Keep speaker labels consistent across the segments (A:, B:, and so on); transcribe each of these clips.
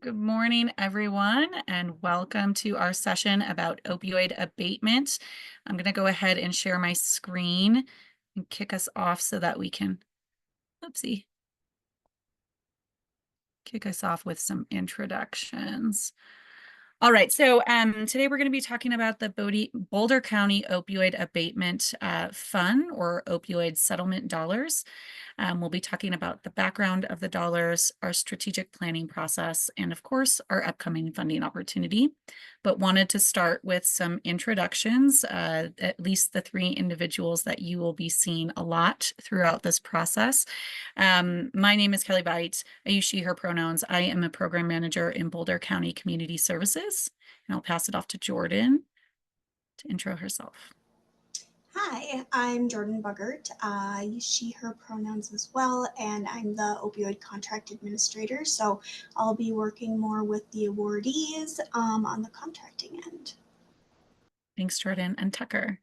A: Good morning, everyone, and welcome to our session about opioid abatement. I'm going to go ahead and share my screen and kick us off so that we can, kick us off with some introductions. All right, so today we're going to be talking about the Boulder County Opioid Abatement Fund, or opioid settlement dollars. We'll be talking about the background of the dollars, our strategic planning process, and of course, our upcoming funding opportunity. But wanted to start with some introductions, at least the three individuals that you will be seeing a lot throughout this process. My name is Kelly Veit. I use she, her pronouns. I am a program manager in Boulder County Community Services, and I'll pass it off to Jordan to intro herself.
B: Hi, I'm Jordan Buggert. I use she, her pronouns as well, and I'm the opioid contract administrator. So I'll be working more with the awardees on the contracting end.
A: Thanks, Jordan. And Tucker.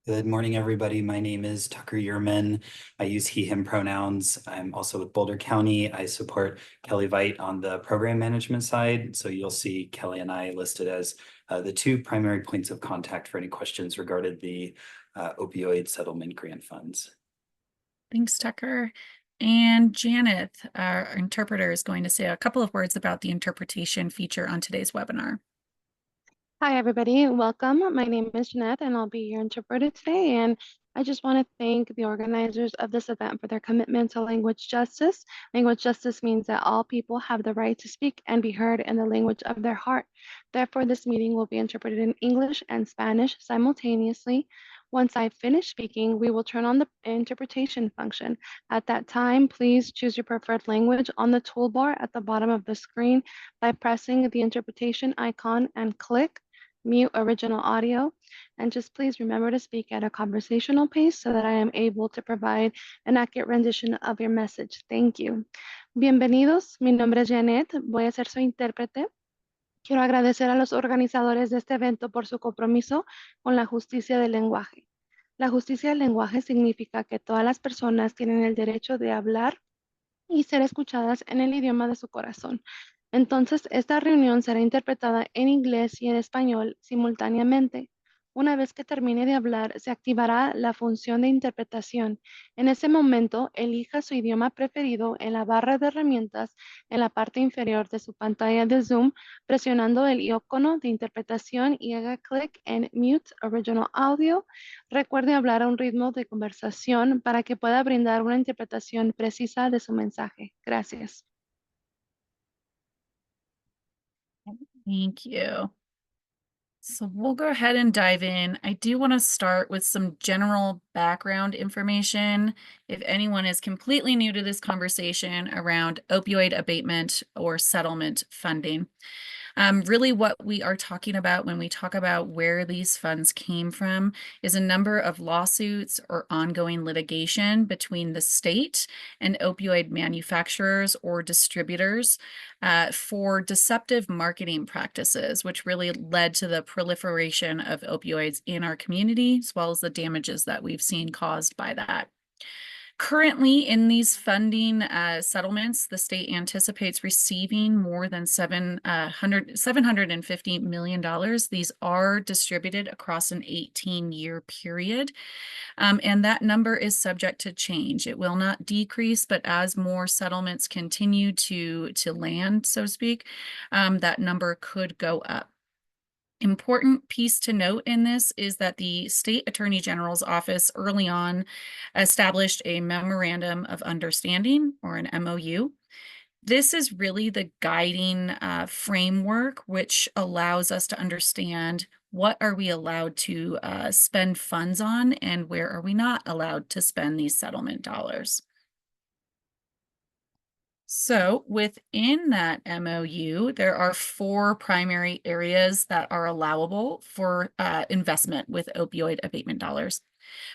C: Good morning, everybody. My name is Tucker Yerman. I use he, him pronouns. I'm also with Boulder County. I support Kelly Veit on the program management side. So you'll see Kelly and I listed as the two primary points of contact for any questions regarding the opioid settlement grant funds.
A: Thanks, Tucker. And Janet, our interpreter, is going to say a couple of words about the interpretation feature on today's webinar.
D: Hi, everybody. Welcome. My name is Jeanette, and I'll be your interpreter today. And I just want to thank the organizers of this event for their commitment to language justice. Language justice means that all people have the right to speak and be heard in the language of their heart. Therefore, this meeting will be interpreted in English and Spanish simultaneously. Once I finish speaking, we will turn on the interpretation function. At that time, please choose your preferred language on the toolbar at the bottom of the screen by pressing the interpretation icon and click mute original audio, and just please remember to speak at a conversational pace so that I am able to provide an accurate rendition of your message. Thank you. Bienvenidos, mi nombre es Janet, voy a ser su intérprete. Quiero agradecer a los organizadores de este evento por su compromiso con la justicia del lenguaje. La justicia del lenguaje significa que todas las personas tienen el derecho de hablar y ser escuchadas en el idioma de su corazón. Entonces, esta reunión será interpretada en inglés y en español simultáneamente. Una vez que termine de hablar, se activará la función de interpretación. En ese momento, elija su idioma preferido en la barra de herramientas en la parte inferior de su pantalla de Zoom, presionando el icono de interpretación y haga clic en Mute Original Audio. Recuerde hablar a un ritmo de conversación para que pueda brindar una interpretación precisa de su mensaje. Gracias.
A: Thank you. So we'll go ahead and dive in. I do want to start with some general background information. If anyone is completely new to this conversation around opioid abatement or settlement funding. Really what we are talking about when we talk about where these funds came from is a number of lawsuits or ongoing litigation between the state and opioid manufacturers or distributors for deceptive marketing practices, which really led to the proliferation of opioids in our community, as well as the damages that we've seen caused by that. Currently, in these funding settlements, the state anticipates receiving more than $750 million. These are distributed across an 18-year period, and that number is subject to change. It will not decrease, but as more settlements continue to land, so to speak, that number could go up. Important piece to note in this is that the State Attorney General's office early on established a memorandum of understanding, or an MOU. This is really the guiding framework which allows us to understand what are we allowed to spend funds on and where are we not allowed to spend these settlement dollars. So within that MOU, there are 4 primary areas that are allowable for investment with opioid abatement dollars: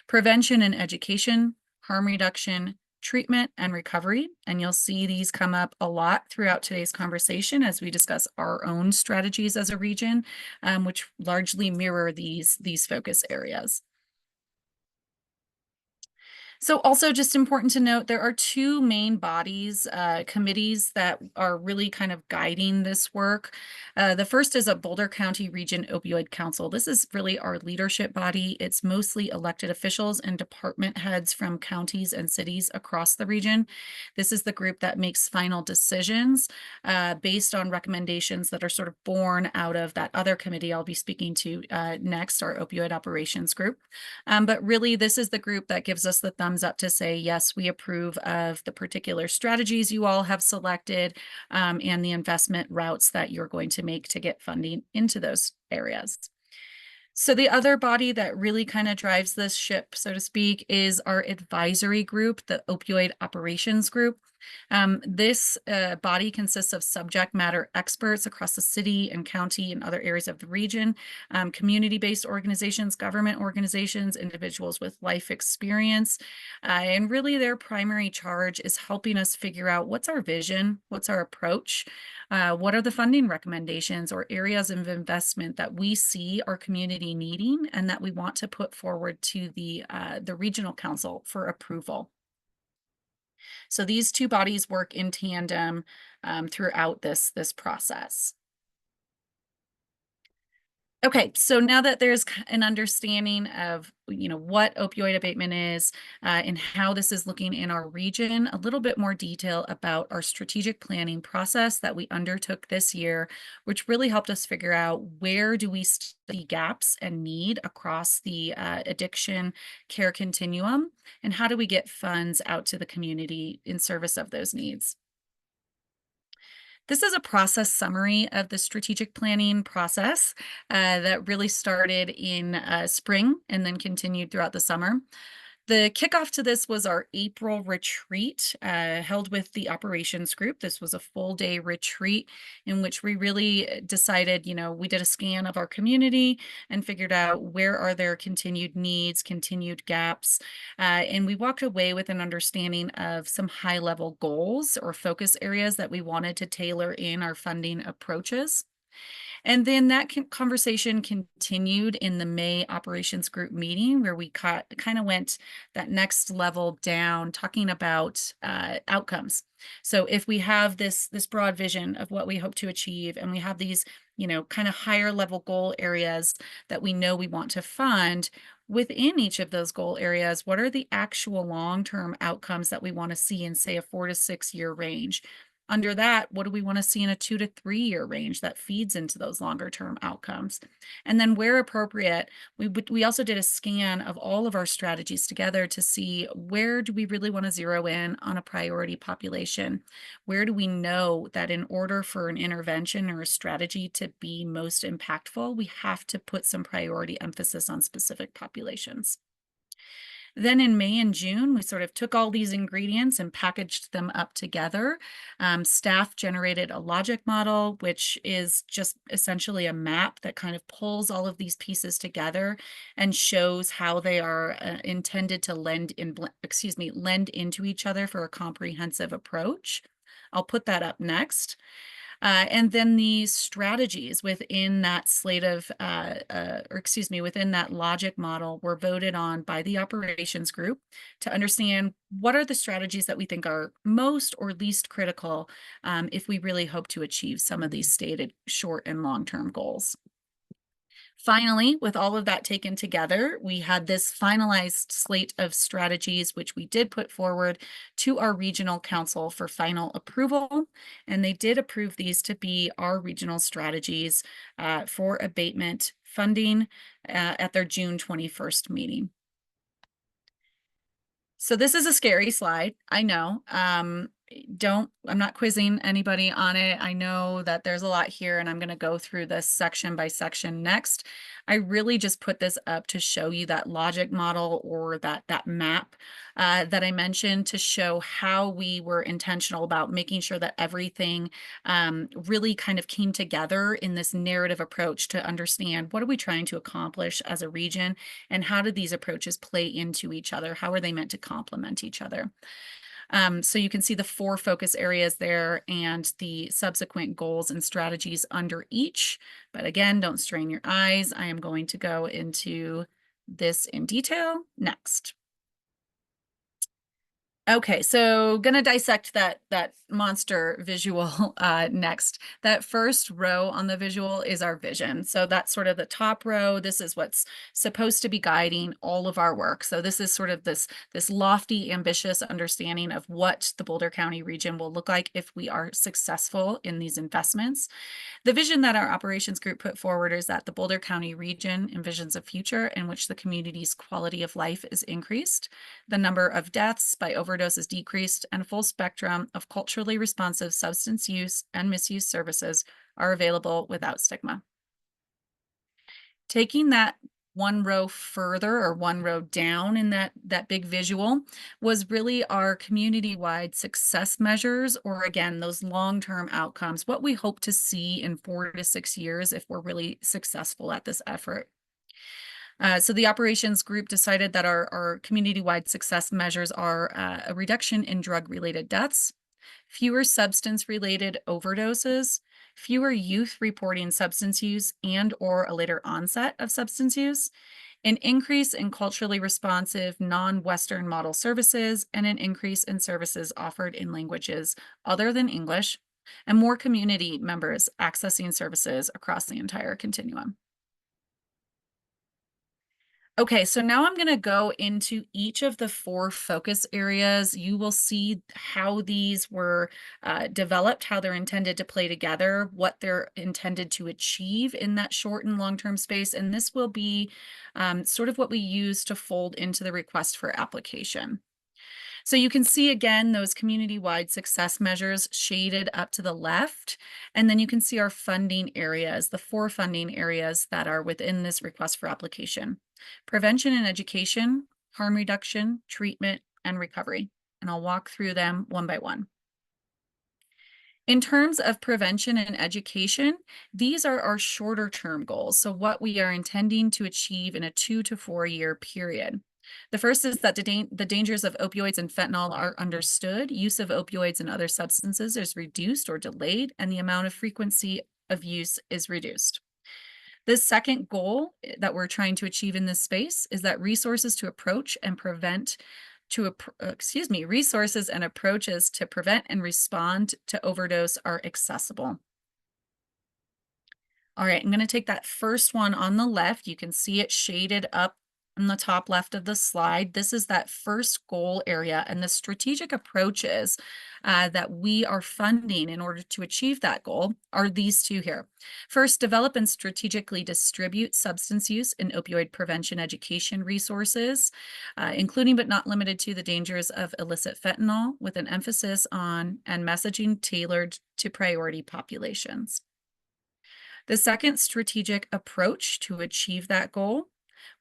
A: prevention and education, harm reduction, treatment and recovery. And you'll see these come up a lot throughout today's conversation as we discuss our own strategies as a region, which largely mirror these focus areas. So also just important to note, there are two main bodies, committees that are really kind of guiding this work. The first is a Boulder County Region Opioid Council. This is really our leadership body. It's mostly elected officials and department heads from counties and cities across the region. This is the group that makes final decisions based on recommendations that are sort of born out of that other committee I'll be speaking to next, our opioid operations group. But really, this is the group that gives us the thumbs up to say, yes, we approve of the particular strategies you all have selected and the investment routes that you're going to make to get funding into those areas. So the other body that really kind of drives this ship, so to speak, is our advisory group, the Opioid Operations Group. This body consists of subject matter experts across the city and county and other areas of the region, community-based organizations, government organizations, individuals with life experience. And really their primary charge is helping us figure out what's our vision, what's our approach, what are the funding recommendations or areas of investment that we see our community needing and that we want to put forward to the regional council for approval. So these two bodies work in tandem throughout this process. Okay, so now that there's an understanding of, what opioid abatement is and how this is looking in our region, a little bit more detail about our strategic planning process that we undertook this year, which really helped us figure out where do we see gaps and need across the addiction care continuum, and how do we get funds out to the community in service of those needs. This is a process summary of the strategic planning process that really started in spring and then continued throughout the summer. The kickoff to this was our April retreat held with the operations group. This was a full day retreat in which we really decided, we did a scan of our community and figured out where are there continued needs, continued gaps. And we walked away with an understanding of some high level goals or focus areas that we wanted to tailor in our funding approaches. And then that conversation continued in the May operations group meeting where we kind of went that next level down talking about outcomes. So if we have this broad vision of what we hope to achieve and we have these, kind of higher level goal areas that we know we want to fund, within each of those goal areas, what are the actual long-term outcomes that we want to see in, say, a 4 to 6 year range? Under that, what do we want to see in a 2 to 3 year range that feeds into those longer term outcomes? And then where appropriate, we also did a scan of all of our strategies together to see where do we really want to zero in on a priority population? Where do we know that in order for an intervention or a strategy to be most impactful, we have to put some priority emphasis on specific populations? Then in May and June, we sort of took all these ingredients and packaged them up together. Staff generated a logic model, which is just essentially a map that kind of pulls all of these pieces together and shows how they are intended to lend into each other for a comprehensive approach. I'll put that up next. And then the strategies within that within that logic model were voted on by the operations group to understand what are the strategies that we think are most or least critical if we really hope to achieve some of these stated short and long-term goals. Finally, with all of that taken together, we had this finalized slate of strategies, which we did put forward to our regional council for final approval. And they did approve these to be our regional strategies for abatement funding at their June 21st meeting. So this is a scary slide, I know. I'm not quizzing anybody on it. I know that there's a lot here and I'm going to go through this section by section next. I really just put this up to show you that logic model or that map that I mentioned to show how we were intentional about making sure that everything really kind of came together in this narrative approach to understand what are we trying to accomplish as a region and how do these approaches play into each other? How are they meant to complement each other? So you can see the 4 focus areas there and the subsequent goals and strategies under each. But again, don't strain your eyes. I am going to go into this in detail next. Okay, so gonna dissect that monster visual next. That first row on the visual is our vision. So that's sort of the top row. This is what's supposed to be guiding all of our work. So this is sort of this lofty, ambitious understanding of what the Boulder County region will look like if we are successful in these investments. The vision that our operations group put forward is that the Boulder County region envisions a future in which the community's quality of life is increased, the number of deaths by overdose is decreased, and a full spectrum of culturally responsive substance use and misuse services are available without stigma. Taking that one row further or one row down in that big visual was really our community-wide success measures, or again, those long-term outcomes, what we hope to see in 4 to 6 years if we're really successful at this effort. So the operations group decided that our community-wide success measures are a reduction in drug-related deaths, fewer substance-related overdoses, fewer youth reporting substance use and or a later onset of substance use, an increase in culturally responsive non-Western model services, and an increase in services offered in languages other than English, and more community members accessing services across the entire continuum. Okay, so now I'm going to go into each of the 4 focus areas. You will see how these were developed, how they're intended to play together, what they're intended to achieve in that short and long-term space. And this will be sort of what we use to fold into the request for application. So you can see again those community-wide success measures shaded up to the left, and then you can see our funding areas, the 4 funding areas that are within this request for application: prevention and education, harm reduction, treatment, and recovery. And I'll walk through them one by one. In terms of prevention and education, these are our shorter term goals. So what we are intending to achieve in a 2 to 4 year period. The first is that the dangers of opioids and fentanyl are understood. Use of opioids and other substances is reduced or delayed, and the amount of frequency of use is reduced. The second goal that we're trying to achieve in this space is that resources to approach and prevent resources and approaches to prevent and respond to overdose are accessible. All right, I'm going to take that first one on the left. You can see it shaded up in the top left of the slide. This is that first goal area, and the strategic approaches that we are funding in order to achieve that goal are these 2 here. First, develop and strategically distribute substance use and opioid prevention education resources, including but not limited to the dangers of illicit fentanyl, with an emphasis on and messaging tailored to priority populations. The second strategic approach to achieve that goal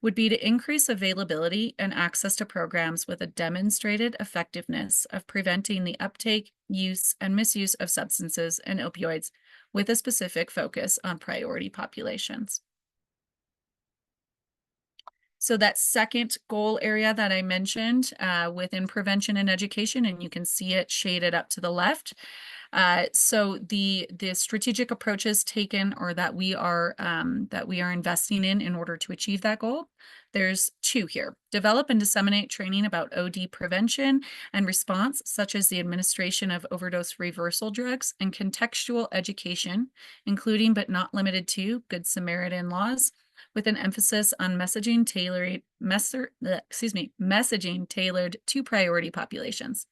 A: would be to increase availability and access to programs with a demonstrated effectiveness of preventing the uptake, use, and misuse of substances and opioids, with a specific focus on priority populations. So that second goal area that I mentioned within prevention and education, and you can see it shaded up to the left. So the strategic approaches taken, or that we are investing in order to achieve that goal, there's 2 here. Develop and disseminate training about OD prevention and response, such as the administration of overdose reversal drugs, and contextual education, including but not limited to Good Samaritan laws, with an emphasis on messaging tailored to priority populations.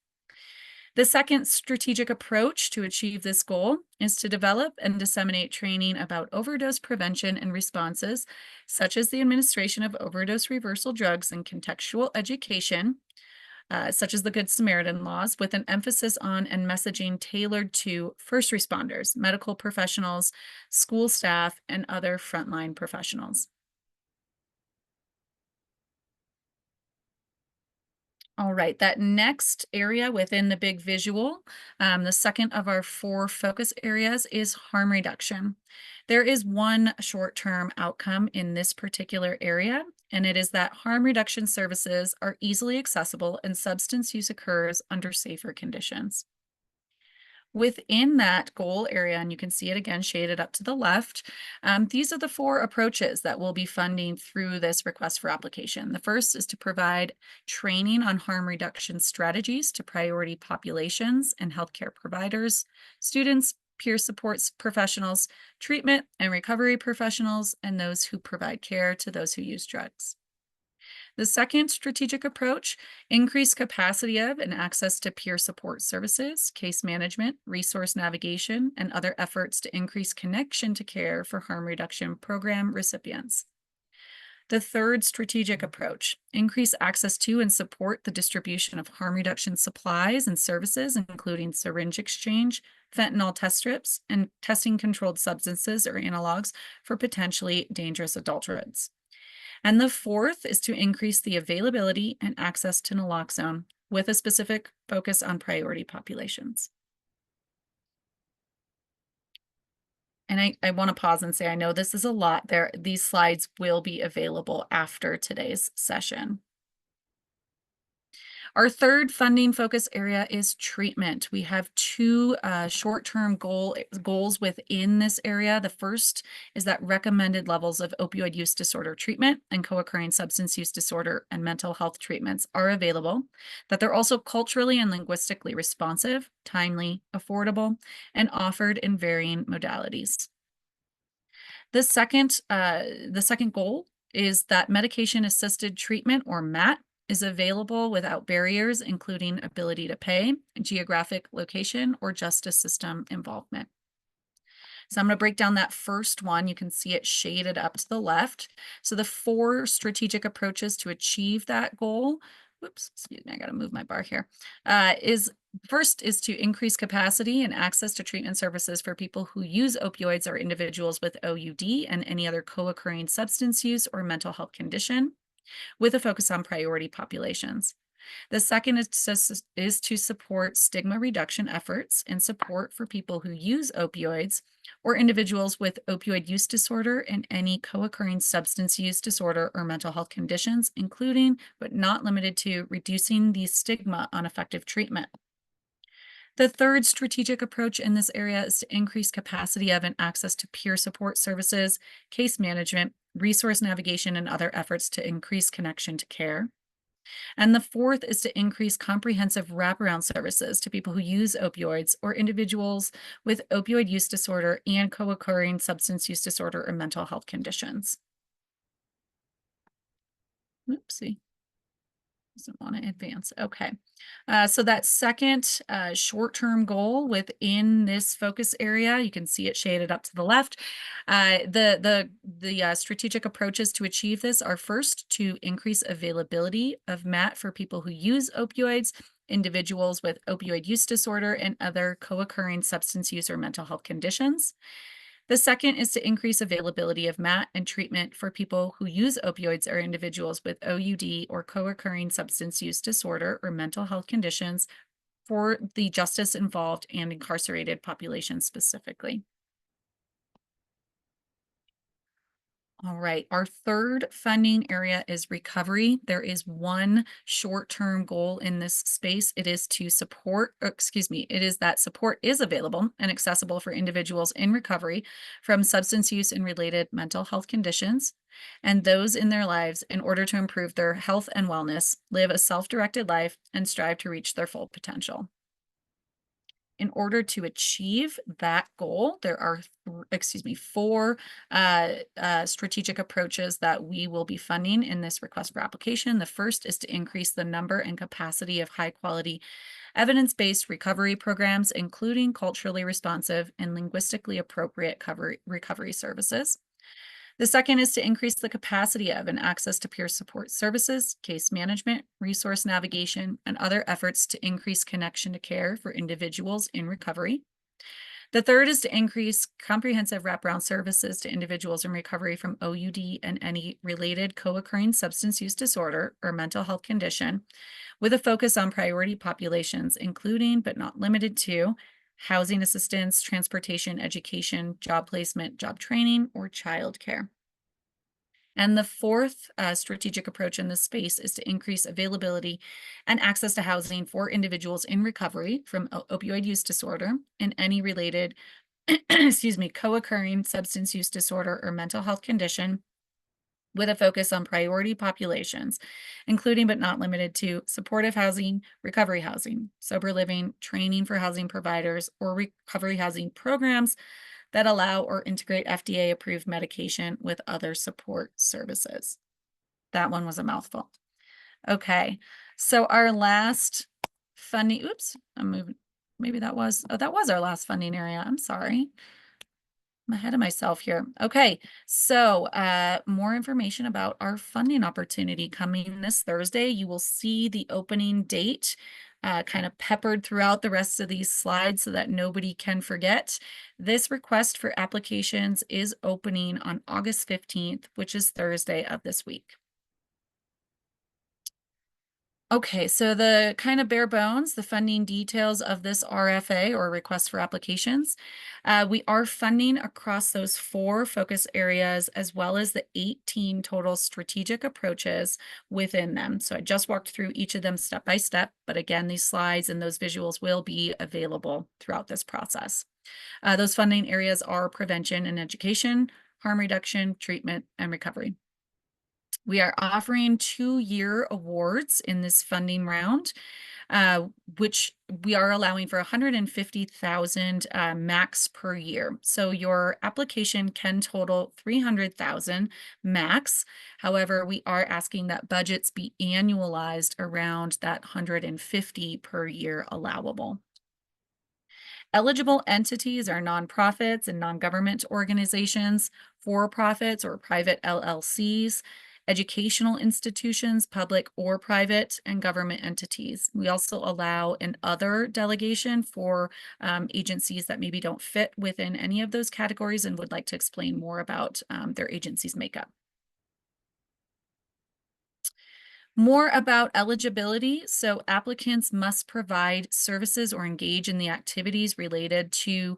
A: The second strategic approach to achieve this goal is to develop and disseminate training about overdose prevention and responses, such as the administration of overdose reversal drugs, and contextual education, such as the Good Samaritan laws, with an emphasis on and messaging tailored to first responders, medical professionals, school staff, and other frontline professionals. All right, that next area within the big visual, the second of our 4 focus areas, is harm reduction. There is one short-term outcome in this particular area, and it is that harm reduction services are easily accessible and substance use occurs under safer conditions. Within that goal area, and you can see it again shaded up to the left, these are the 4 approaches that we'll be funding through this request for application. The first is to provide training on harm reduction strategies to priority populations and healthcare providers, students, peer supports professionals, treatment and recovery professionals, and those who provide care to those who use drugs. The second strategic approach, increase capacity of and access to peer support services, case management, resource navigation, and other efforts to increase connection to care for harm reduction program recipients. The third strategic approach, increase access to and support the distribution of harm reduction supplies and services, including syringe exchange, fentanyl test strips, and testing controlled substances or analogs for potentially dangerous adult drugs. And the fourth is to increase the availability and access to naloxone with a specific focus on priority populations. And I want to pause and say, I know this is a lot there. These slides will be available after today's session. Our third funding focus area is treatment. We have 2 short-term goals within this area. The first is that recommended levels of opioid use disorder treatment and co-occurring substance use disorder and mental health treatments are available, that they're also culturally and linguistically responsive, timely, affordable, and offered in varying modalities. The second goal is that medication-assisted treatment, or MAT, is available without barriers, including ability to pay, geographic location, or justice system involvement. So I'm going to break down that first one. You can see it shaded up to the left. So the 4 strategic approaches to achieve that goal, whoops, excuse me, I got to move my bar here, first is to increase capacity and access to treatment services for people who use opioids or individuals with OUD and any other co-occurring substance use or mental health condition, with a focus on priority populations. The second is to support stigma reduction efforts and support for people who use opioids or individuals with opioid use disorder and any co-occurring substance use disorder or mental health conditions, including but not limited to reducing the stigma on effective treatment. The third strategic approach in this area is to increase capacity of and access to peer support services, case management, resource navigation, and other efforts to increase connection to care. And the fourth is to increase comprehensive wraparound services to people who use opioids or individuals with opioid use disorder and co-occurring substance use disorder or mental health conditions. Oopsie. Doesn't want to advance. Okay. So that second short-term goal within this focus area, you can see it shaded up to the left. The strategic approaches to achieve this are first to increase availability of MAT for people who use opioids, individuals with opioid use disorder, and other co-occurring substance use or mental health conditions. The second is to increase availability of MAT and treatment for people who use opioids or individuals with OUD or co-occurring substance use disorder or mental health conditions for the justice-involved and incarcerated population specifically. All right, our third funding area is recovery. There is one short-term goal in this space. It is to support, it is that support is available and accessible for individuals in recovery from substance use and related mental health conditions, and those in their lives in order to improve their health and wellness, live a self-directed life, and strive to reach their full potential. In order to achieve that goal, there are, 4 strategic approaches that we will be funding in this request for application. The first is to increase the number and capacity of high-quality evidence-based recovery programs, including culturally responsive and linguistically appropriate recovery services. The second is to increase the capacity of and access to peer support services, case management, resource navigation, and other efforts to increase connection to care for individuals in recovery. The third is to increase comprehensive wraparound services to individuals in recovery from OUD and any related co-occurring substance use disorder or mental health condition, with a focus on priority populations, including but not limited to housing assistance, transportation, education, job placement, job training, or childcare. And the fourth strategic approach in this space is to increase availability and access to housing for individuals in recovery from opioid use disorder and any related, excuse me, co-occurring substance use disorder or mental health condition, with a focus on priority populations, including but not limited to supportive housing, recovery housing, sober living, training for housing providers, or recovery housing programs that allow or integrate FDA-approved medication with other support services. That one was a mouthful. Okay, so our last funding, oops, I'm moving, maybe that was our last funding area. I'm sorry. I'm ahead of myself here. Okay, so more information about our funding opportunity coming this Thursday. You will see the opening date kind of peppered throughout the rest of these slides so that nobody can forget. This request for applications is opening on August 15th, which is Thursday of this week. Okay, so the kind of bare bones, the funding details of this RFA or request for applications. We are funding across those 4 focus areas as well as the 18 total strategic approaches within them. So I just walked through each of them step by step, but again, these slides and those visuals will be available throughout this process. Those funding areas are prevention and education, harm reduction, treatment, and recovery. We are offering 2-year awards in this funding round, which we are allowing for 150,000 max per year. So your application can total 300,000 max. However, we are asking that budgets be annualized around that 150 per year allowable. Eligible entities are nonprofits and non-government organizations, for-profits or private LLCs, educational institutions, public or private, and government entities. We also allow an other delegation for agencies that maybe don't fit within any of those categories and would like to explain more about their agency's makeup. More about eligibility. So applicants must provide services or engage in the activities related to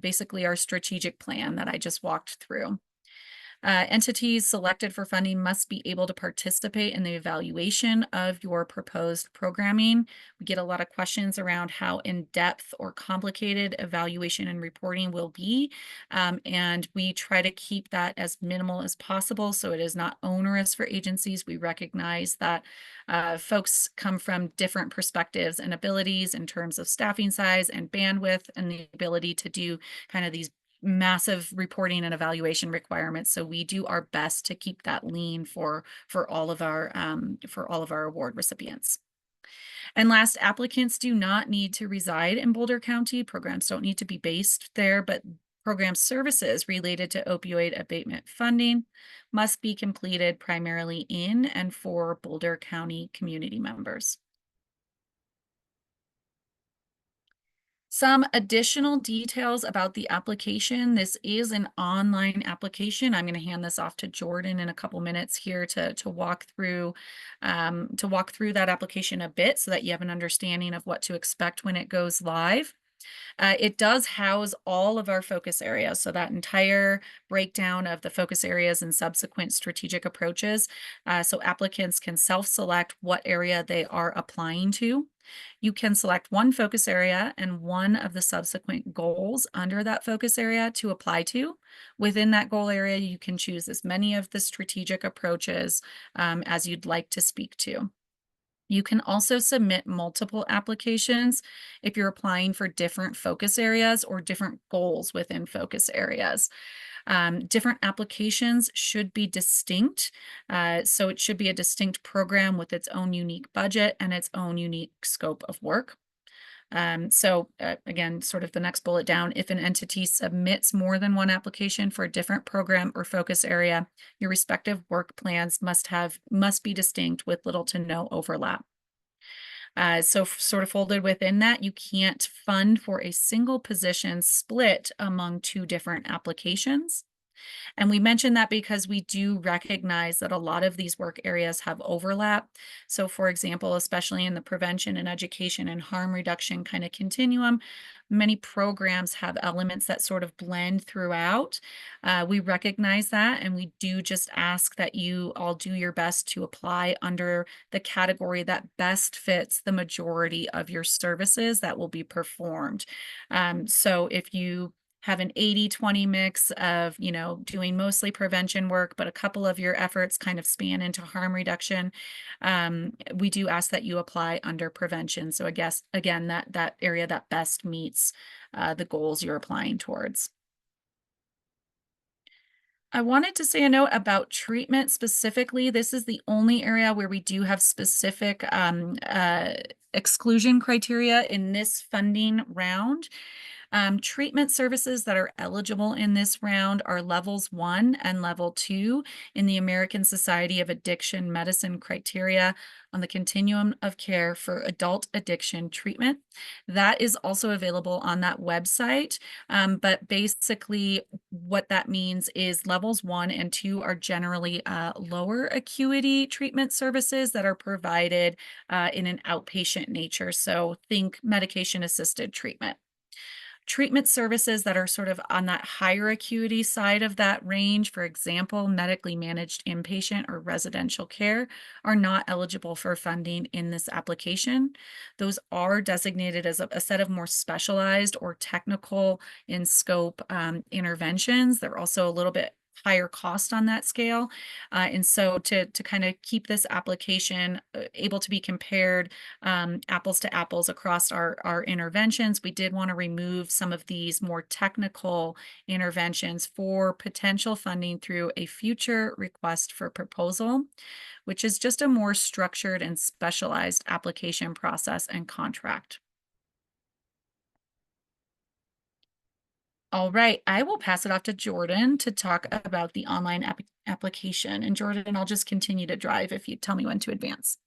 A: basically our strategic plan that I just walked through. Entities selected for funding must be able to participate in the evaluation of your proposed programming. We get a lot of questions around how in-depth or complicated evaluation and reporting will be, and we try to keep that as minimal as possible so it is not onerous for agencies. We recognize that folks come from different perspectives and abilities in terms of staffing size and bandwidth and the ability to do kind of these massive reporting and evaluation requirements. So we do our best to keep that lean for all of our award recipients. And last, applicants do not need to reside in Boulder County. Programs don't need to be based there, but program services related to opioid abatement funding must be completed primarily in and for Boulder County community members. Some additional details about the application. This is an online application. I'm going to hand this off to Jordan in a couple minutes here to walk through that application a bit so that you have an understanding of what to expect when it goes live. It does house all of our focus areas. So that entire breakdown of the focus areas and subsequent strategic approaches. So applicants can self-select what area they are applying to. You can select one focus area and one of the subsequent goals under that focus area to apply to. Within that goal area, you can choose as many of the strategic approaches as you'd like to speak to. You can also submit multiple applications if you're applying for different focus areas or different goals within focus areas. Different applications should be distinct. So it should be a distinct program with its own unique budget and its own unique scope of work. Again, sort of the next bullet down, if an entity submits more than one application for a different program or focus area, your respective work plans must be distinct with little to no overlap. So sort of folded within that, you can't fund for a single position split among 2 different applications. And we mention that because we do recognize that a lot of these work areas have overlap. So for example, especially in the prevention and education and harm reduction kind of continuum, many programs have elements that sort of blend throughout. We recognize that, and we do just ask that you all do your best to apply under the category that best fits the majority of your services that will be performed. So if you have an 80-20 mix of, doing mostly prevention work, but a couple of your efforts kind of span into harm reduction, we do ask that you apply under prevention. So I guess, again, that area that best meets the goals you're applying towards. I wanted to say a note about treatment specifically. This is the only area where we do have specific exclusion criteria in this funding round. Treatment services that are eligible in this round are levels 1 and level 2 in the American Society of Addiction Medicine criteria on the continuum of care for adult addiction treatment. That is also available on that website. But basically what that means is levels 1 and 2 are generally lower acuity treatment services that are provided in an outpatient nature. So think medication assisted treatment. Treatment services that are sort of on that higher acuity side of that range, for example, medically managed inpatient or residential care, are not eligible for funding in this application. Those are designated as a set of more specialized or technical in scope interventions. They're also a little bit higher cost on that scale. And so to kind of keep this application able to be compared apples to apples across our interventions, we did want to remove some of these more technical interventions for potential funding through a future request for proposal, which is just a more structured and specialized application process and contract. All right, I will pass it off to Jordan to talk about the online application. And Jordan, I'll just continue to drive if you tell me when to advance.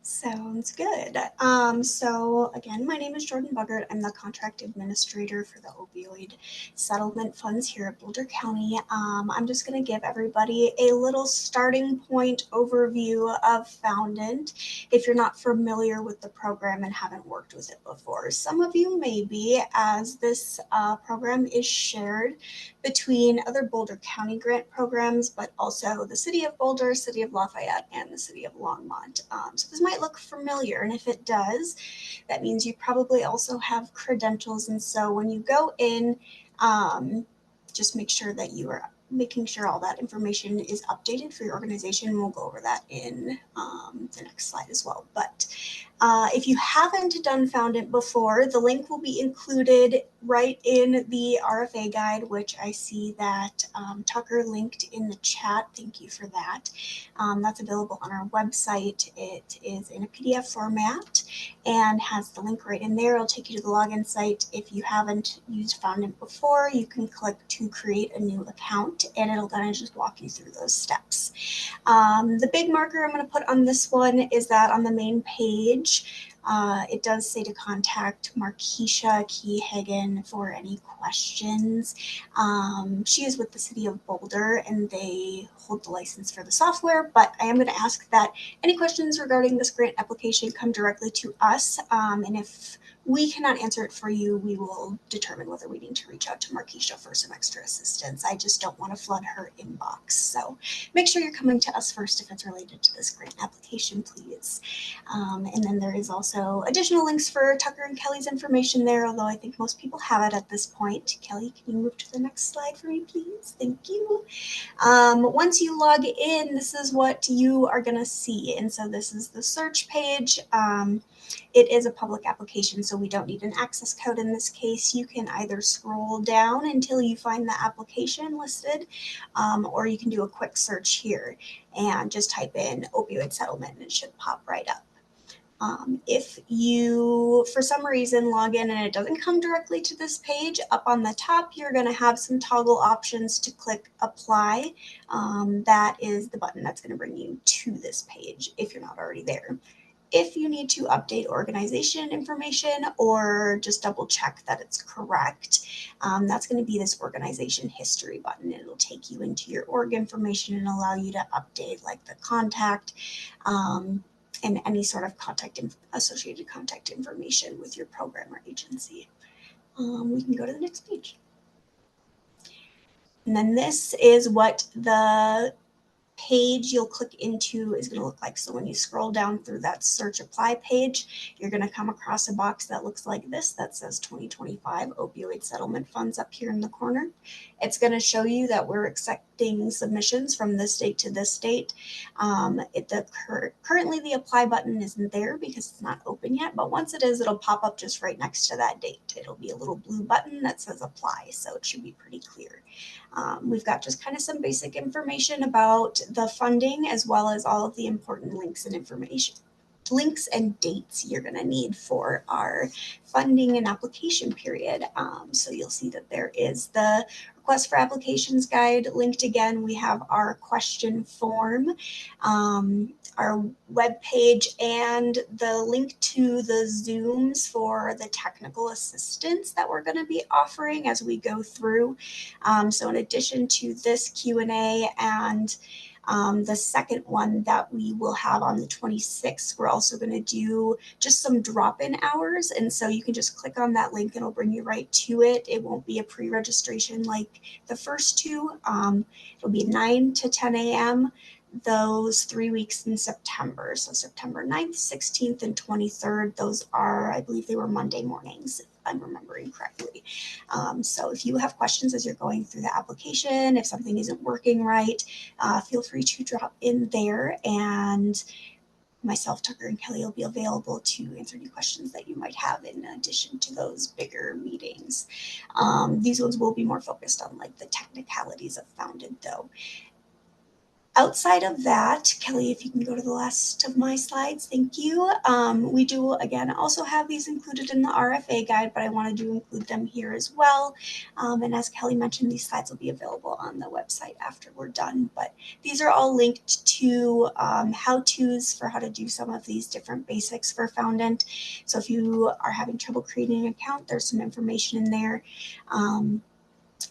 B: Sounds good. So again, my name is Jordan Buggert. I'm the contract administrator for the opioid settlement funds here at Boulder County. I'm just going to give everybody a little starting point overview of Foundant if you're not familiar with the program and haven't worked with it before. Some of you may be, as this program is shared between other Boulder County grant programs, but also the City of Boulder, City of Lafayette, and the City of Longmont. So this might look familiar, and if it does, that means you probably also have credentials. And so when you go in, just make sure that you are making sure all that information is updated for your organization. We'll go over that in the next slide as well. But if you haven't done Foundant before, the link will be included right in the RFA guide, which I see that Tucker linked in the chat. Thank you for that. That's available on our website. It is in a PDF format and has the link right in there. It'll take you to the login site. If you haven't used Foundant before, you can click to create a new account, and it'll kind of just walk you through those steps. The big marker I'm going to put on this one is that on the main page, it does say to contact Markeisha Keyhagen for any questions. She is with the City of Boulder, and they hold the license for the software, but I am going to ask that any questions regarding this grant application come directly to us, and if we cannot answer it for you, we will determine whether we need to reach out to Markeisha for some extra assistance. I just don't want to flood her inbox, so make sure you're coming to us first if it's related to this grant application, please. And then there is also additional links for Tucker and Kelly's information there, although I think most people have it at this point. Kelly, can you move to the next slide for me, please? Thank you. Once you log in, this is what you are going to see. And so this is the search page. It is a public application, so we don't need an access code in this case. You can either scroll down until you find the application listed, or you can do a quick search here and just type in opioid settlement and it should pop right up. If you, for some reason, log in and it doesn't come directly to this page, up on the top, you're going to have some toggle options to click apply. That is the button that's going to bring you to this page if you're not already there. if you need to update organization information or just double check that it's correct, that's going to be this organization history button. It'll take you into your org information and allow you to update like the contact and any sort of associated contact information with your program or agency. We can go to the next page. And then this is what the page you'll click into is going to look like. So when you scroll down through that search apply page, you're going to come across a box that looks like this that says 2025 opioid settlement funds up here in the corner. It's going to show you that we're accepting submissions from this date to this date. Currently the apply button isn't there because it's not open yet, but once it is, it'll pop up just right next to that date. It'll be a little blue button that says apply, so it should be pretty clear. We've got just kind of some basic information about the funding as well as all of the important links and information. Links and dates you're going to need for our funding and application period. So you'll see that there is the request for applications guide linked again. We have our question form, our web page, and the link to the Zooms for the technical assistance that we're going to be offering as we go through. So in addition to this Q&A and the second one that we will have on the 26th, we're also going to do just some drop-in hours. And so you can just click on that link and it'll bring you right to it. It won't be a pre-registration like the first two. It'll be 9 to 10 a.m. those 3 weeks in September. So September 9th, 16th, and 23rd. Those are, I believe they were Monday mornings, if I'm remembering correctly. So if you have questions as you're going through the application, if something isn't working right, feel free to drop in there, and myself, Tucker, and Kelly will be available to answer any questions that you might have in addition to those bigger meetings. These ones will be more focused on like the technicalities of Founded though. Outside of that, Kelly, if you can go to the last of my slides, thank you. We do, again, also have these included in the RFA guide, but I wanted to include them here as well. And as Kelly mentioned, these slides will be available on the website after we're done. But these are all linked to how-tos for how to do some of these different basics for Foundant. So if you are having trouble creating an account, there's some information in there.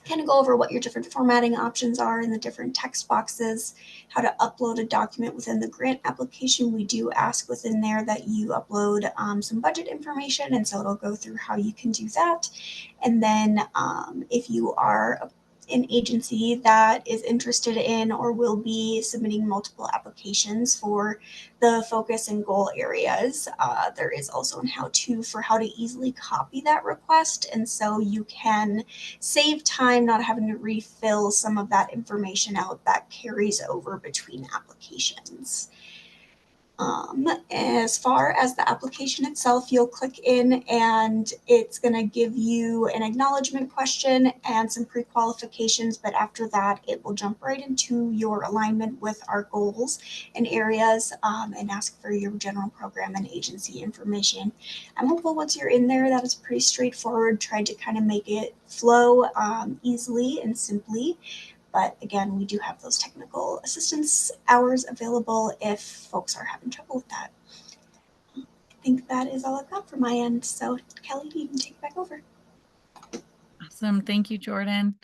B: Kind of go over what your different formatting options are in the different text boxes, how to upload a document within the grant application. We do ask within there that you upload some budget information, and so it'll go through how you can do that. And then if you are an agency that is interested in or will be submitting multiple applications for the focus and goal areas, there is also a how-to for how to easily copy that request. And so you can save time not having to refill some of that information out that carries over between applications. As far as the application itself, you'll click in and it's going to give you an acknowledgement question and some pre-qualifications, but after that it will jump right into your alignment with our goals and areas and ask for your general program and agency information. I'm hopeful once you're in there that it's pretty straightforward. Tried to kind of make it flow easily and simply. But again, we do have those technical assistance hours available if folks are having trouble with that. I think that is all I've got for my end. So Kelly, you can take it back over.
A: Awesome. Thank you, Jordan.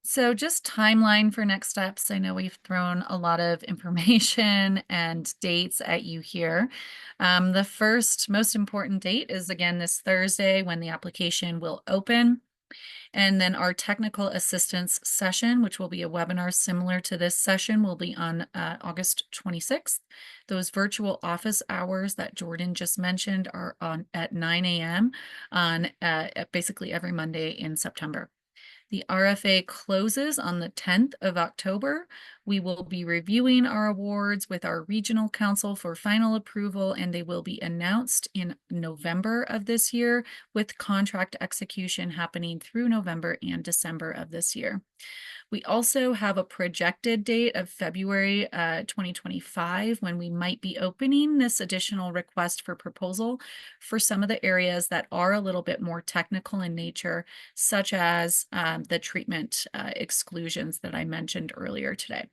A: So just timeline for next steps. I know we've thrown a lot of information and dates at you here. The first most important date is again this Thursday when the application will open. And then our technical assistance session, which will be a webinar similar to this session, will be on August 26th. Those virtual office hours that Jordan just mentioned are on at 9 a.m. on basically every Monday in September. The RFA closes on the 10th of October. We will be reviewing our awards with our regional council for final approval, and they will be announced in November of this year, with contract execution happening through November and December of this year. We also have a projected date of February 2025 when we might be opening this additional request for proposal for some of the areas that are a little bit more technical in nature, such as the treatment exclusions that I mentioned earlier today.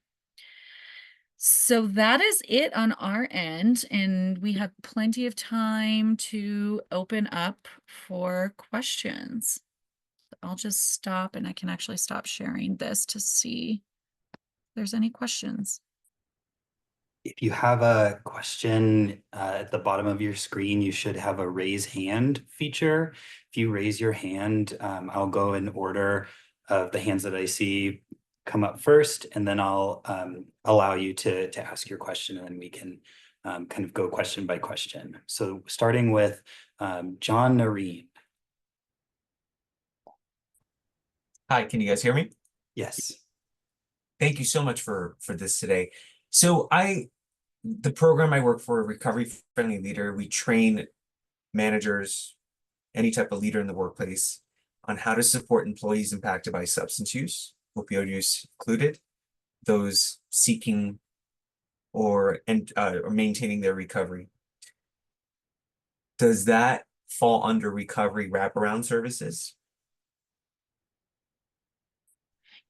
A: So that is it on our end, and we have plenty of time to open up for questions. I'll just stop, and I can actually stop sharing this to see if there's any questions.
C: If you have a question at the bottom of your screen, you should have a raise hand feature. If you raise your hand, I'll go in order of the hands that I see come up first, and then I'll allow you to ask your question, and then we can kind of go question by question. So starting with John Nareen.
E: Hi, can you guys hear me?
C: Yes.
E: Thank you so much for this today. So the program I work for, Recovery Friendly Leader, we train managers, any type of leader in the workplace, on how to support employees impacted by substance use, opioid use included, those seeking or maintaining their recovery. Does that fall under recovery wraparound services?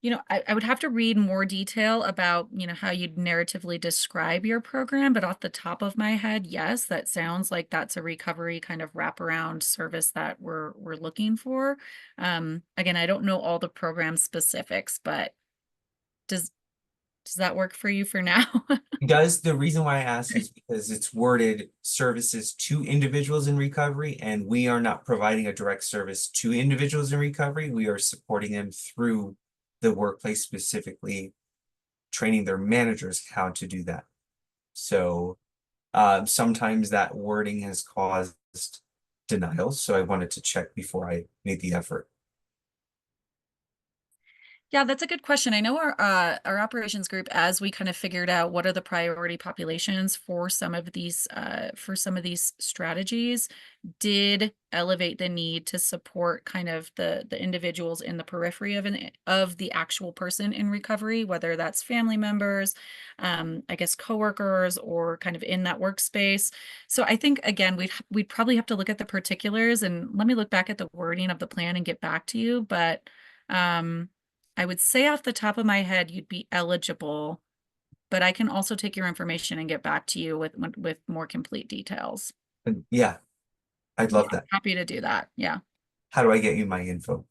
A: I would have to read more detail about, how you'd narratively describe your program, but off the top of my head, yes, that sounds like that's a recovery kind of wraparound service that we're looking for. Again, I don't know all the program specifics, but does that work for you for now?
E: The reason why I ask is because it's worded services to individuals in recovery, and we are not providing a direct service to individuals in recovery. We are supporting them through the workplace, specifically training their managers how to do that. So sometimes that wording has caused denials, so I wanted to check before I made the effort.
A: Yeah, that's a good question. I know our operations group, as we kind of figured out what are the priority populations for some of these strategies, did elevate the need to support kind of the individuals in the periphery of the actual person in recovery, whether that's family members, I guess coworkers, or kind of in that workspace. So I think again we'd probably have to look at the particulars, and let me look back at the wording of the plan and get back to you, but I would say off the top of my head, you'd be eligible, but I can also take your information and get back to you with more complete details.
E: And yeah, I'd
A: Yeah,
E: love that.
A: happy to do that. Yeah.
E: How do I get you my info?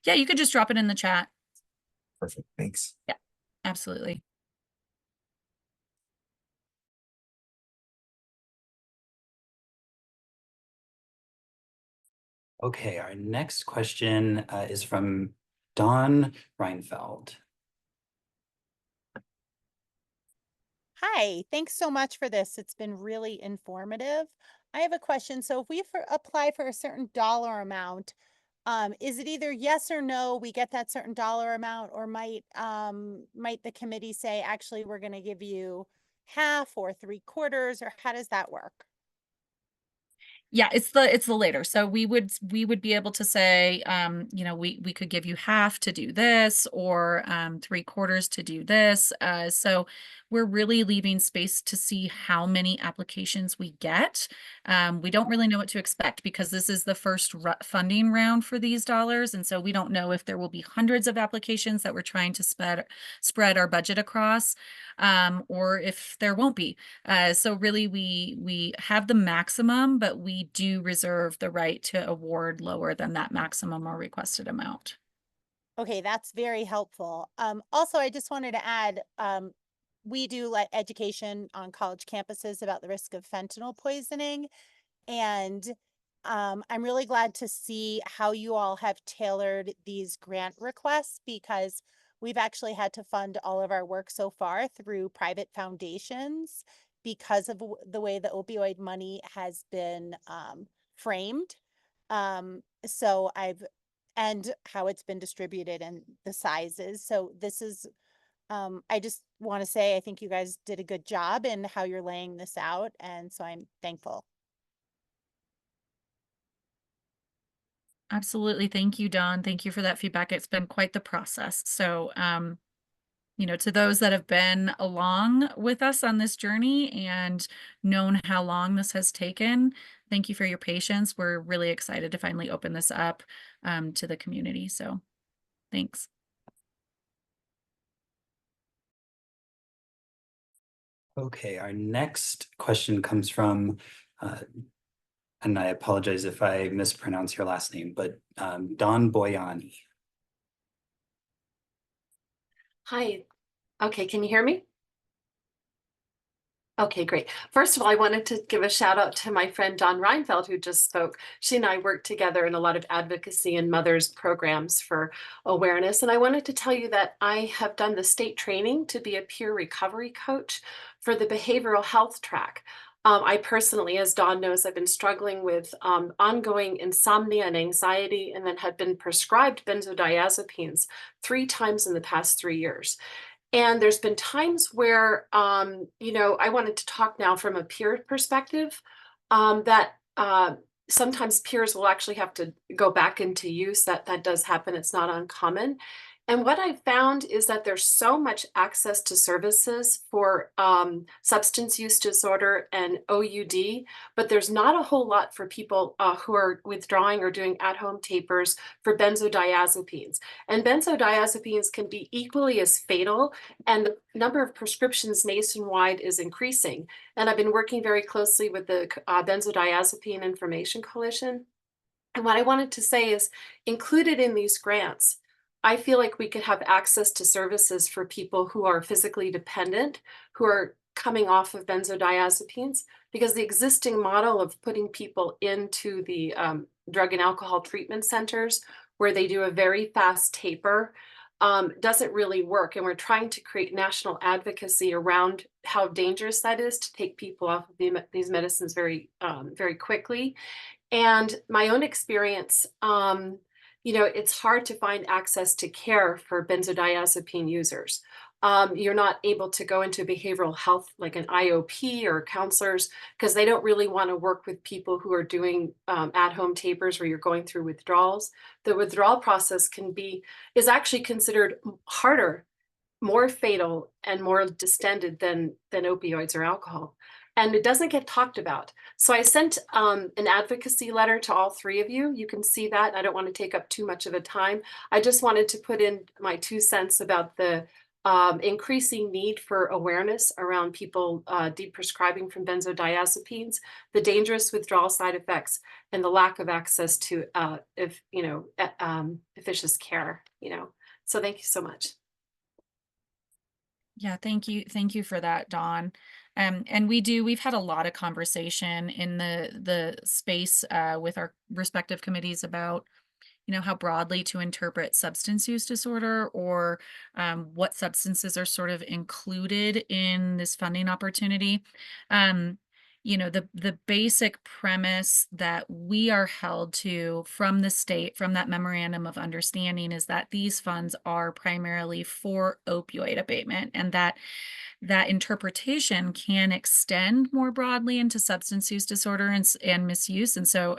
A: Yeah, you could just drop it in the chat.
E: Perfect, thanks.
A: Yeah, absolutely.
C: Okay, our next question is from Don Reinfeld.
F: Hi, thanks so much for this. It's been really informative. I have a question. So if we apply for a certain dollar amount, is it either yes or no, we get that certain dollar amount, or might the committee say, actually, we're going to give you half or 3/4, or how does that work?
A: Yeah, it's the later. So we would be able to say, we could give you half to do this, or 3/4 to do this. So we're really leaving space to see how many applications we get. We don't really know what to expect because this is the first funding round for these dollars, and so we don't know if there will be hundreds of applications that we're trying to spread our budget across, or if there won't be. So really, we have the maximum, but we do reserve the right to award lower than that maximum or requested amount.
F: Okay, that's very helpful. Also, I just wanted to add, we do like education on college campuses about the risk of fentanyl poisoning. And I'm really glad to see how you all have tailored these grant requests, because we've actually had to fund all of our work so far through private foundations because of the way the opioid money has been framed. So and how it's been distributed and the sizes. So this is, I just want to say, I think you guys did a good job in how you're laying this out. And so I'm thankful.
A: Absolutely. Thank you, Don. Thank you for that feedback. It's been quite the process. So, to those that have been along with us on this journey and known how long this has taken, thank you for your patience. We're really excited to finally open this up to the community. So thanks.
C: Okay, our next question comes from, and I apologize if I mispronounce your last name, but Don Boyani.
G: Hi. Okay, can you hear me? Okay, great. First of all, I wanted to give a shout out to my friend Dawn Reinfeld, who just spoke. She and I work together in a lot of advocacy and mothers programs for awareness. And I wanted to tell you that I have done the state training to be a peer recovery coach for the behavioral health track. I personally, as Dawn knows, I've been struggling with ongoing insomnia and anxiety, and then had been prescribed benzodiazepines 3 times in the past 3 years. And there's been times where, I wanted to talk now from a peer perspective, that sometimes peers will actually have to go back into use. That does happen. It's not uncommon. And what I found is that there's so much access to services for substance use disorder and OUD, but there's not a whole lot for people who are withdrawing or doing at-home tapers for benzodiazepines. And benzodiazepines can be equally as fatal, and the number of prescriptions nationwide is increasing. And I've been working very closely with the Benzodiazepine Information Coalition. And what I wanted to say is, included in these grants, I feel like we could have access to services for people who are physically dependent, who are coming off of benzodiazepines, because the existing model of putting people into the drug and alcohol treatment centers, where they do a very fast taper, doesn't really work. And we're trying to create national advocacy around how dangerous that is to take people off of these medicines very quickly. And my own experience, it's hard to find access to care for benzodiazepine users. You're not able to go into behavioral health like an IOP or counselors, because they don't really want to work with people who are doing at-home tapers where you're going through withdrawals. The withdrawal process is actually considered harder, more fatal, and more distended than opioids or alcohol. And it doesn't get talked about. So I sent an advocacy letter to all 3 of you. You can see that. I don't want to take up too much of a time. I just wanted to put in my 2 cents about the increasing need for awareness around people deprescribing from benzodiazepines, the dangerous withdrawal side effects, and the lack of access to efficacious care. So thank you so much.
A: Yeah, thank you. Thank you for that, Dawn. And we've had a lot of conversation in the space with our respective committees about, how broadly to interpret substance use disorder, or what substances are sort of included in this funding opportunity. The basic premise that we are held to from the state, from that memorandum of understanding, is that these funds are primarily for opioid abatement, and that interpretation can extend more broadly into substance use disorder and misuse. And so,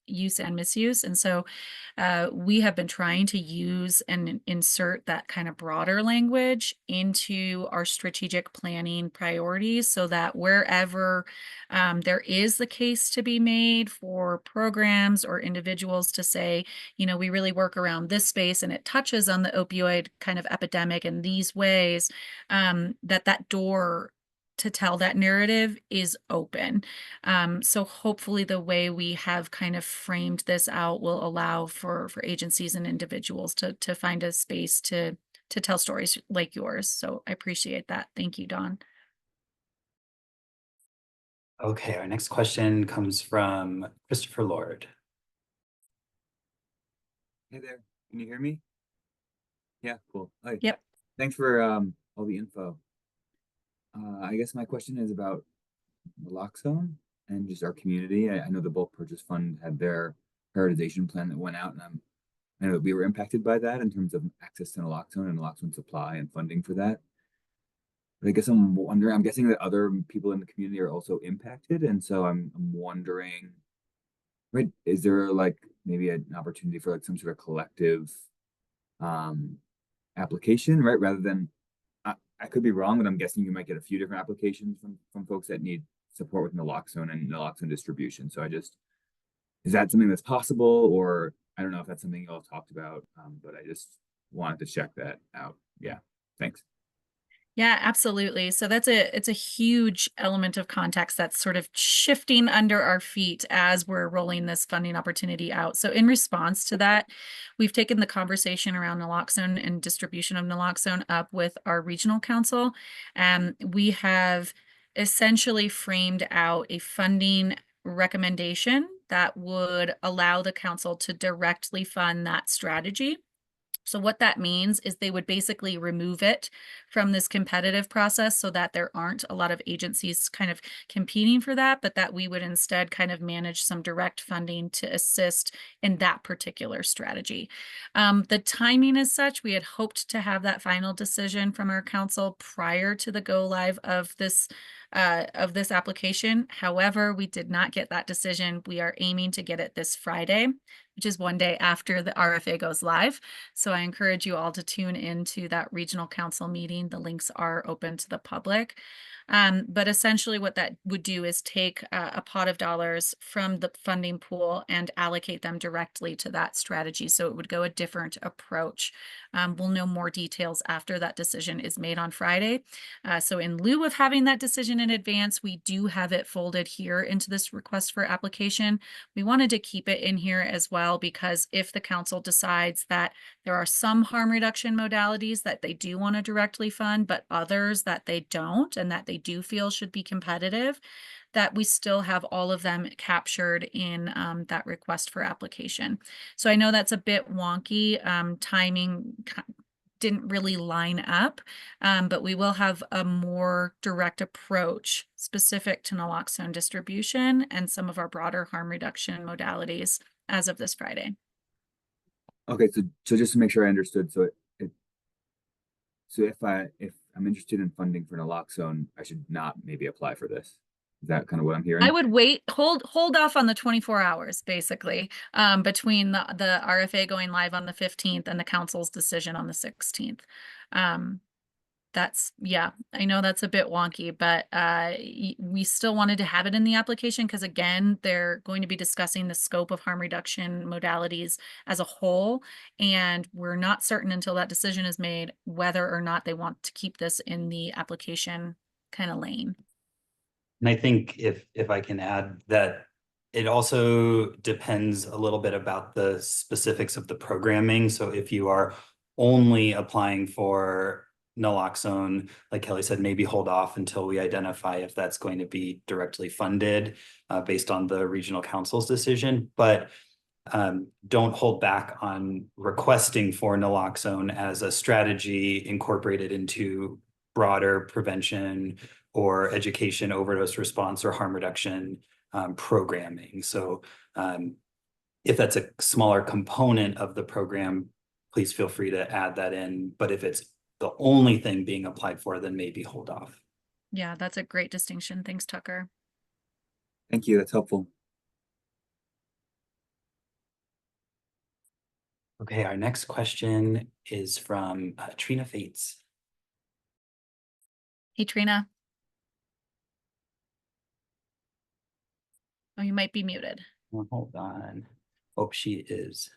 A: use and misuse. And so we have been trying to use and insert that kind of broader language into our strategic planning priorities, so that wherever there is the case to be made for programs or individuals to say, we really work around this space and it touches on the opioid kind of epidemic in these ways, that door to tell that narrative is open. So hopefully the way we have kind of framed this out will allow for agencies and individuals to find a space to tell stories like yours. So I appreciate that. Thank you, Dawn.
C: Okay, our next question comes from Christopher Lord.
H: Hey there, can you hear me? Yeah, cool. Hi.
A: Yep.
H: Thanks for all the info. I guess my question is about naloxone and just our community. I know the Bulk Purchase Fund had their prioritization plan that went out, and I know that we were impacted by that in terms of access to naloxone and naloxone supply and funding for that. But I guess I'm wondering, I'm guessing that other people in the community are also impacted, and so I'm wondering, right, is there like maybe an opportunity for like some sort of collective application, right? Rather than, I could be wrong, but I'm guessing you might get a few different applications from folks that need support with naloxone and naloxone distribution. So is that something that's possible, or I don't know if that's something you all talked about, but I just wanted to check that out. Yeah, thanks.
A: Yeah, absolutely. So it's a huge element of context that's sort of shifting under our feet as we're rolling this funding opportunity out. So in response to that, we've taken the conversation around naloxone and distribution of naloxone up with our regional council. We have essentially framed out a funding recommendation that would allow the council to directly fund that strategy. So what that means is they would basically remove it from this competitive process so that there aren't a lot of agencies kind of competing for that, but that we would instead kind of manage some direct funding to assist in that particular strategy. The timing is such, we had hoped to have that final decision from our council prior to the go live of this application. However, we did not get that decision. We are aiming to get it this Friday, which is one day after the RFA goes live. So I encourage you all to tune into that regional council meeting. The links are open to the public. But essentially what that would do is take a pot of dollars from the funding pool and allocate them directly to that strategy. So it would go a different approach. We'll know more details after that decision is made on Friday. So in lieu of having that decision in advance, we do have it folded here into this request for application. We wanted to keep it in here as well because if the council decides that there are some harm reduction modalities that they do want to directly fund, but others that they don't and that they do feel should be competitive, that we still have all of them captured in that request for application. So I know that's a bit wonky. Timing didn't really line up, but we will have a more direct approach specific to naloxone distribution and some of our broader harm reduction modalities as of this Friday.
H: Okay, so just to make sure I understood, so if I'm interested in funding for naloxone, I should not maybe apply for this. Is that kind of what I'm hearing?
A: I would wait, hold off on the 24 hours, basically, between the RFA going live on the 15th and the council's decision on the 16th. Yeah, I know that's a bit wonky, but we still wanted to have it in the application because again, they're going to be discussing the scope of harm reduction modalities as a whole. And we're not certain until that decision is made whether or not they want to keep this in the application kind of lane.
C: And I think if I can add that it also depends a little bit about the specifics of the programming. So if you are only applying for naloxone, like Kelly said, maybe hold off until we identify if that's going to be directly funded based on the regional council's decision. But don't hold back on requesting for naloxone as a strategy incorporated into broader prevention or education, overdose response, or harm reduction programming. So if that's a smaller component of the program, please feel free to add that in. But if it's the only thing being applied for, then maybe hold off.
A: Yeah, that's a great distinction. Thanks, Tucker.
H: Thank you, that's helpful.
C: Okay, our next question is from Trina Fates.
A: Hey, Trina. Oh, you might be muted.
C: Well, hold on. Oh, she is.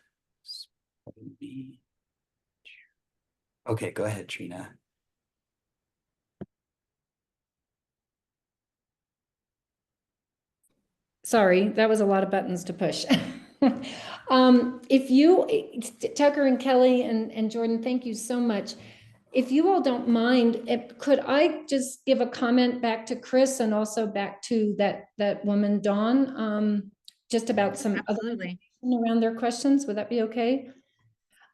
C: Okay, go ahead, Trina.
I: Sorry, that was a lot of buttons to push. If you, Tucker and Kelly and Jordan, thank you so much. If you all don't mind, could I just give a comment back to Chris and also back to that woman, Dawn, just about some
A: Absolutely.
I: other around their questions? Would that be okay?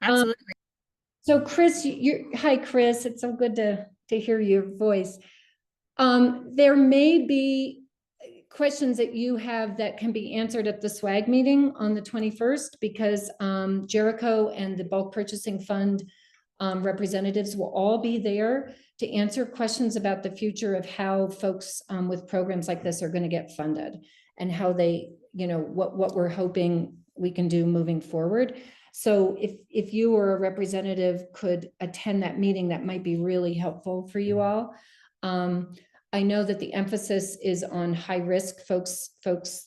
A: Absolutely.
I: So Chris, hi, Chris. It's so good to hear your voice. There may be questions that you have that can be answered at the SWAG meeting on the 21st because Jericho and the bulk purchasing fund representatives will all be there to answer questions about the future of how folks with programs like this are going to get funded and how they, what we're hoping we can do moving forward. So if you or a representative could attend that meeting, that might be really helpful for you all. I know that the emphasis is on high risk folks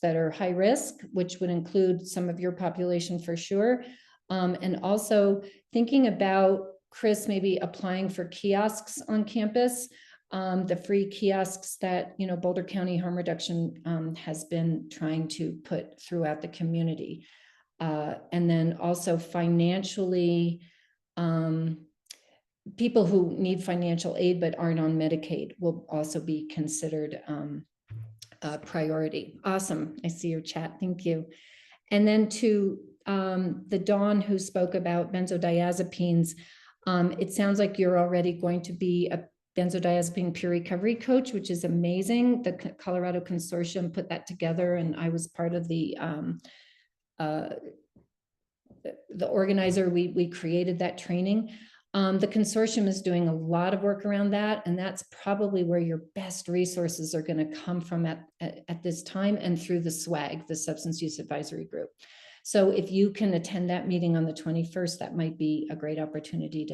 I: that are high risk, which would include some of your population for sure. And also thinking about Chris, maybe applying for kiosks on campus, the free kiosks that, you know, Boulder County Harm Reduction has been trying to put throughout the community. And then also financially, people who need financial aid but aren't on Medicaid will also be considered a priority. Awesome. I see your chat. Thank you. And then to the Dawn who spoke about benzodiazepines, it sounds like you're already going to be a benzodiazepine peer recovery coach, which is amazing. The Colorado Consortium put that together, and I was part of the organizer. We created that training. The consortium is doing a lot of work around that, and that's probably where your best resources are going to come from at this time, and through the SWAG, the Substance Use Advisory Group. So if you can attend that meeting on the 21st, that might be a great opportunity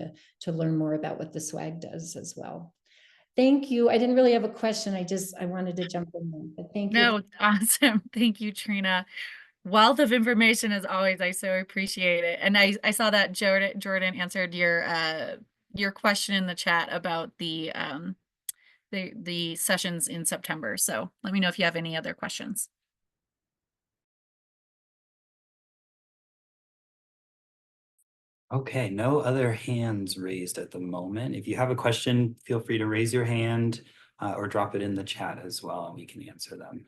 I: to learn more about what the SWAG does as well. Thank you. I didn't really have a question. I wanted to jump in there, but thank you.
A: No, awesome. Thank you, Trina. Wealth of information as always. I so appreciate it. And I saw that Jordan answered your question in the chat about the sessions in September. So let me know if you have any other questions.
C: Okay, no other hands raised at the moment. If you have a question, feel free to raise your hand or drop it in the chat as well, and we can answer them.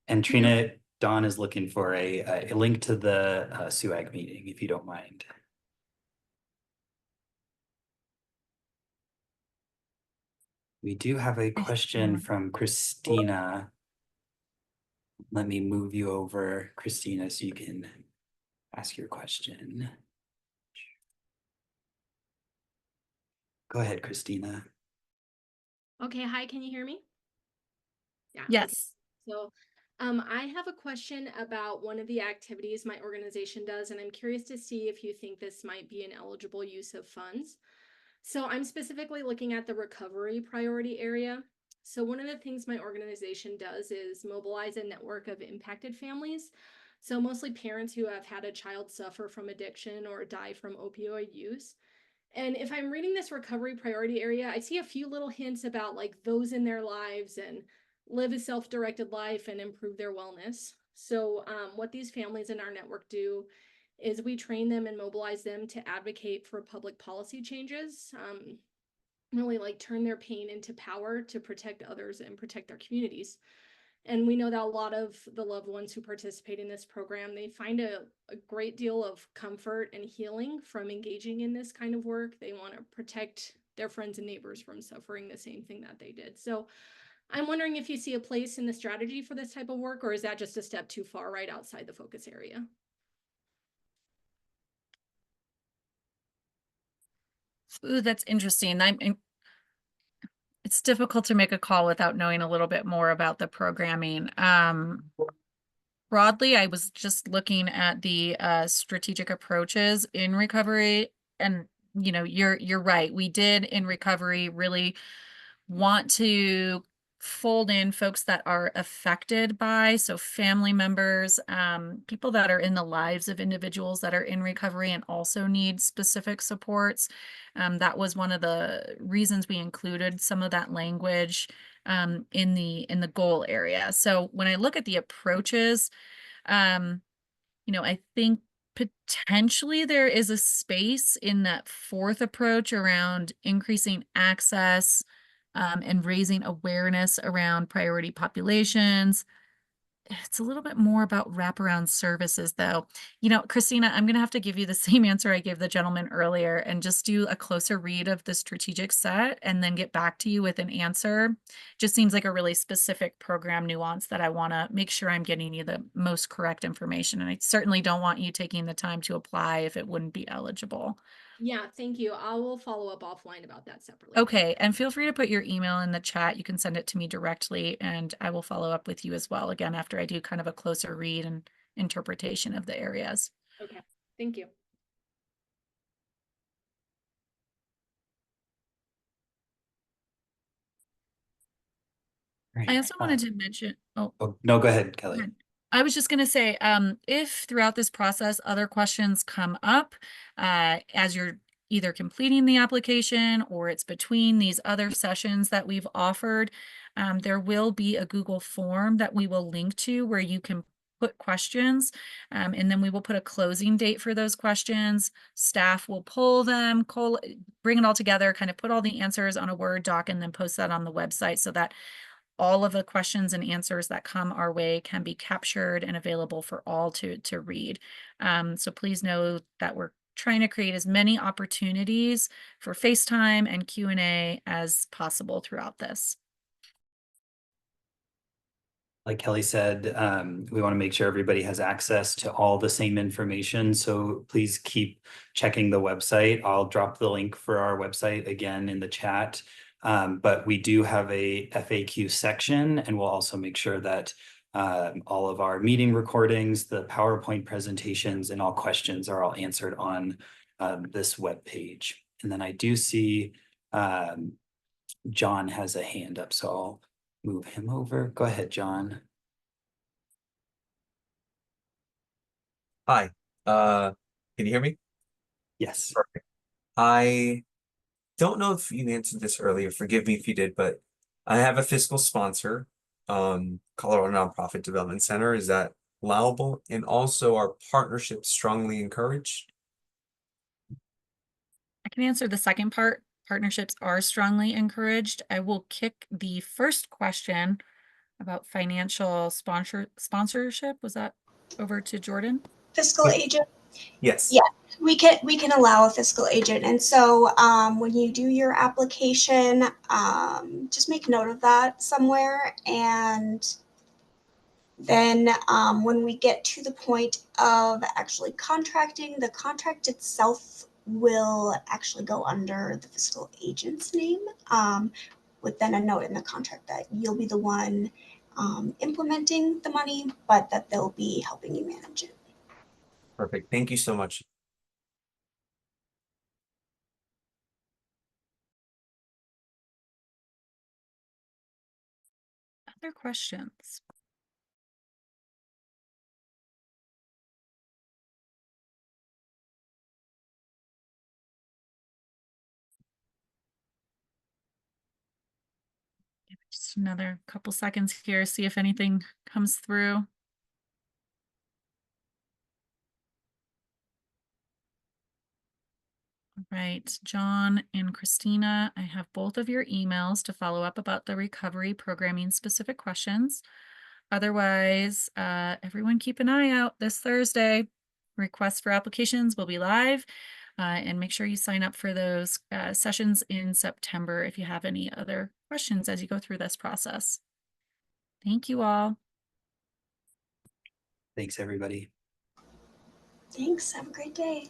C: And Trina, Dawn is looking for a link to the SUAG meeting, if you don't mind. We do have a question from Christina. Let me move you over, Christina, so you can ask your question. Go ahead, Christina.
J: Okay, hi, can you hear me? Yeah.
A: Yes.
J: Okay. So I have a question about one of the activities my organization does, and I'm curious to see if you think this might be an eligible use of funds. So I'm specifically looking at the recovery priority area. So one of the things my organization does is mobilize a network of impacted families. So mostly parents who have had a child suffer from addiction or die from opioid use. And if I'm reading this recovery priority area, I see a few little hints about like those in their lives and live a self-directed life and improve their wellness. So what these families in our network do is we train them and mobilize them to advocate for public policy changes, really like turn their pain into power to protect others and protect their communities. And we know that a lot of the loved ones who participate in this program, they find a great deal of comfort and healing from engaging in this kind of work. They want to protect their friends and neighbors from suffering the same thing that they did. So I'm wondering if you see a place in the strategy for this type of work, or is that just a step too far right outside the focus area?
A: Ooh, that's interesting. It's difficult to make a call without knowing a little bit more about the programming. Broadly, I was just looking at the strategic approaches in recovery, and you know, you're right. We did in recovery really want to fold in folks that are affected by, so family members, people that are in the lives of individuals that are in recovery and also need specific supports. That was one of the reasons we included some of that language in the goal area. So when I look at the approaches, you know, I think potentially there is a space in that fourth approach around increasing access and raising awareness around priority populations. It's a little bit more about wraparound services, though. You know, Christina, I'm going to have to give you the same answer I gave the gentleman earlier and just do a closer read of the strategic set and then get back to you with an answer. Just seems like a really specific program nuance that I want to make sure I'm getting you the most correct information. And I certainly don't want you taking the time to apply if it wouldn't be eligible.
J: Yeah, thank you. I will follow up offline about that separately.
A: Okay, and feel free to put your email in the chat. You can send it to me directly, and I will follow up with you as well, again, after I do kind of a closer read and interpretation of the areas.
J: Okay, thank you.
A: I also wanted to mention,
C: Oh, no, go ahead, Kelly.
A: I was just going to say, if throughout this process other questions come up as you're either completing the application or it's between these other sessions that we've offered, there will be a Google form that we will link to where you can put questions, and then we will put a closing date for those questions. Staff will pull them, bring it all together, kind of put all the answers on a Word doc, and then post that on the website so that all of the questions and answers that come our way can be captured and available for all to read. So please know that we're trying to create as many opportunities for FaceTime and Q&A as possible throughout this.
C: Like Kelly said, we want to make sure everybody has access to all the same information. So please keep checking the website. I'll drop the link for our website again in the chat. But we do have a FAQ section, and we'll also make sure that all of our meeting recordings, the PowerPoint presentations, and all questions are all answered on this web page. And then I do see John has a hand up, so I'll move him over. Go ahead, John.
E: Hi, can you hear me?
C: Yes.
E: Perfect. I don't know if you answered this earlier, forgive me if you did, but I have a fiscal sponsor, Colorado Nonprofit Development Center. Is that allowable? And also, are partnerships strongly encouraged?
A: I can answer the second part. Partnerships are strongly encouraged. I will kick the first question about financial sponsorship. Was that over to Jordan?
B: Fiscal agent.
E: Yes.
B: Yeah, we can allow a fiscal agent. And so when you do your application, just make note of that somewhere. And then when we get to the point of actually contracting, the contract itself will actually go under the fiscal agent's name, with then a note in the contract that you'll be the one implementing the money, but that they'll be helping you manage it.
E: Perfect. Thank you so much.
A: Other questions? Just another couple seconds here, see if anything comes through. All right, John and Christina, I have both of your emails to follow up about the recovery programming specific questions. Otherwise, everyone keep an eye out this Thursday. Requests for applications will be live, and make sure you sign up for those sessions in September if you have any other questions as you go through this process. Thank you all.
C: Thanks, everybody.
B: Thanks. Have a great day.